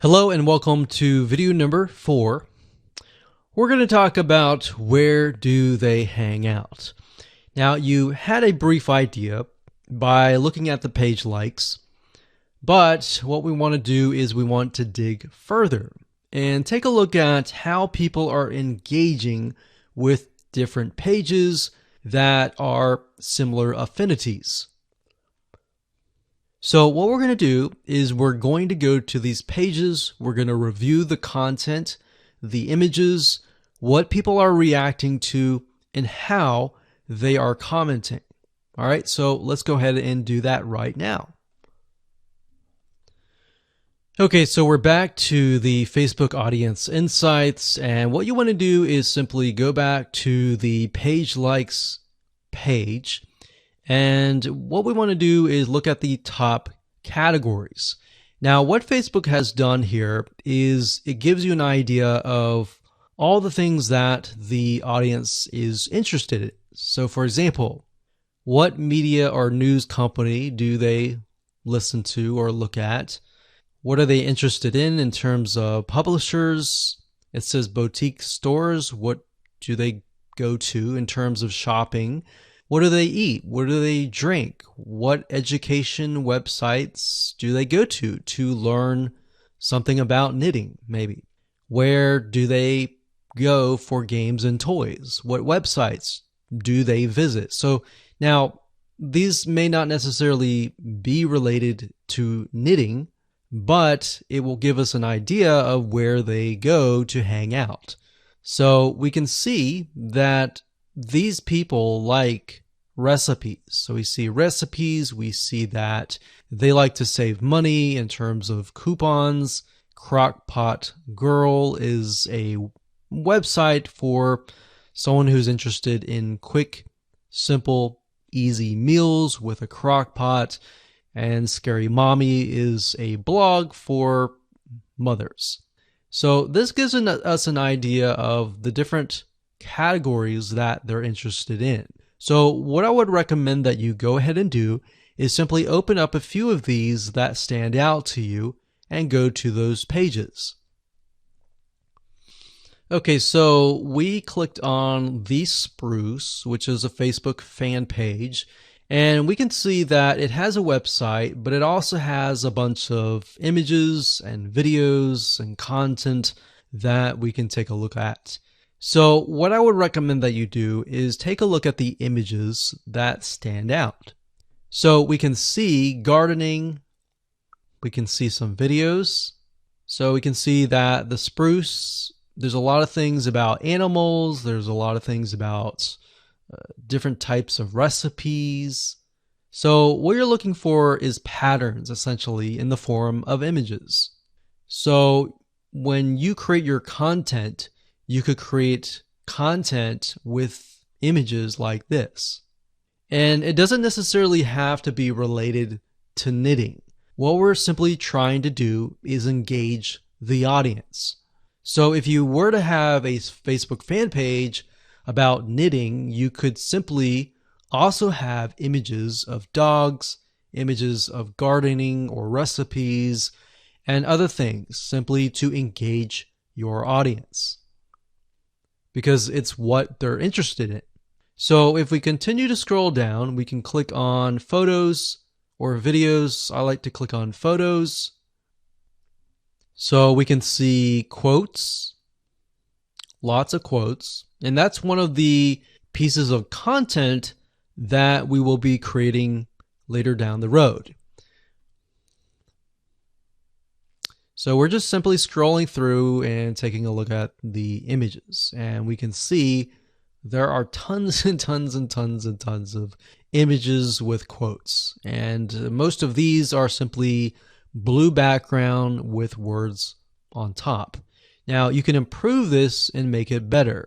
Hello and welcome to video number 4. We're going to talk about where do they hang out. Now you had a brief idea by looking at the page likes, but what we want to do is we want to dig further and take a look at how people are engaging with different pages that are similar affinities. So what we're going to do is we're going to go to these pages, we're going to review the content, the images, what people are reacting to, and how they are commenting. All right, so let's go ahead and do that right now. Okay, so we're back to the Facebook Audience Insights, and what you want to do is simply go back to the page likes page. And what we want to do is look at the top categories. Now, what Facebook has done here is it gives you an idea of all the things that the audience is interested in. So, for example, what media or news company do they listen to or look at? What are they interested in terms of publishers? It says boutique stores. What do they go to in terms of shopping? What do they eat? What do they drink? What education websites do they go to learn something about knitting, maybe? Where do they go for games and toys? What websites do they visit? So now, these may not necessarily be related to knitting, but it will give us an idea of where they go to hang out. So we can see that these people like recipes. So we see recipes, we see that they like to save money in terms of coupons. Crockpot Girl is a website for someone who's interested in quick, simple, easy meals with a crock pot. And Scary Mommy is a blog for mothers. So this gives us an idea of the different categories that they're interested in. So what I would recommend that you go ahead and do is simply open up a few of these that stand out to you and go to those pages. Okay, so we clicked on The Spruce, which is a Facebook fan page, and we can see that it has a website, but it also has a bunch of images and videos and content that we can take a look at. So what I would recommend that you do is take a look at the images that stand out. So we can see gardening, we can see some videos. So we can see that the spruce, there's a lot of things about animals, there's a lot of things about different types of recipes. So what you're looking for is patterns, essentially, in the form of images. So when you create your content, you could create content with images like this. And it doesn't necessarily have to be related to knitting. What we're simply trying to do is engage the audience. So if you were to have a Facebook fan page about knitting, you could simply also have images of dogs, images of gardening or recipes, and other things, simply to engage your audience, because it's what they're interested in. So if we continue to scroll down, we can click on photos or videos. I like to click on photos. So we can see quotes, lots of quotes, and that's one of the pieces of content that we will be creating later down the road. So we're just simply scrolling through and taking a look at the images, and we can see there are tons and tons and tons and tons of images with quotes, and most of these are simply blue background with words on top. Now you can improve this and make it better.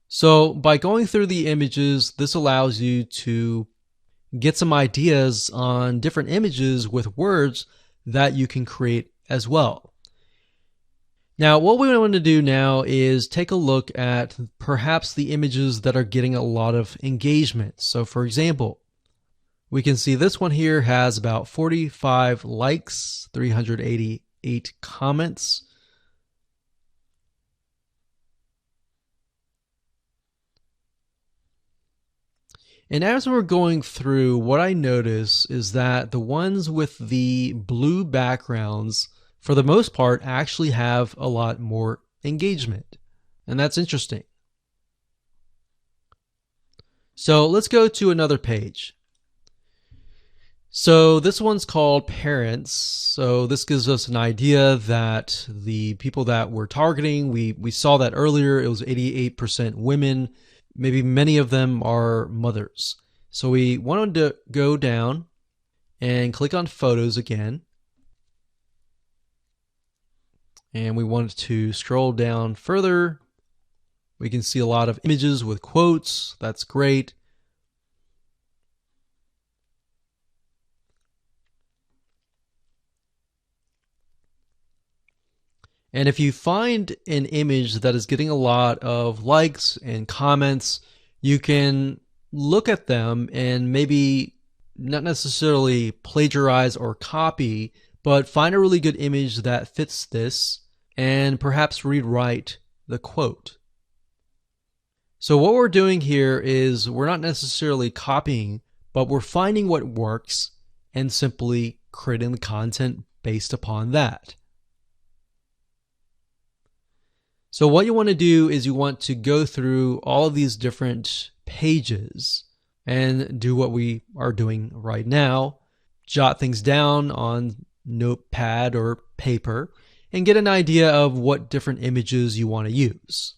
So by going through the images, this allows you to get some ideas on different images with words that you can create as well. Now, what we want to do now is take a look at perhaps the images that are getting a lot of engagement. So for example, We can see this one here has about 45 likes, 388 comments. And as we're going through, what I notice is that the ones with the blue backgrounds, for the most part, actually have a lot more engagement. And that's interesting. So let's go to another page. So this one's called Parents. So this gives us an idea that the people that we're targeting, we saw that earlier, it was 88% women. Maybe many of them are mothers. So we wanted to go down and click on Photos again. And we wanted to scroll down further. We can see a lot of images with quotes. That's great. And if you find an image that is getting a lot of likes and comments, you can look at them and maybe not necessarily plagiarize or copy, but find a really good image that fits this and perhaps rewrite the quote. So what we're doing here is we're not necessarily copying, but we're finding what works and simply creating the content based upon that. So what you want to do is you want to go through all of these different pages and do what we are doing right now. Jot things down on notepad or paper and get an idea of what different images you want to use.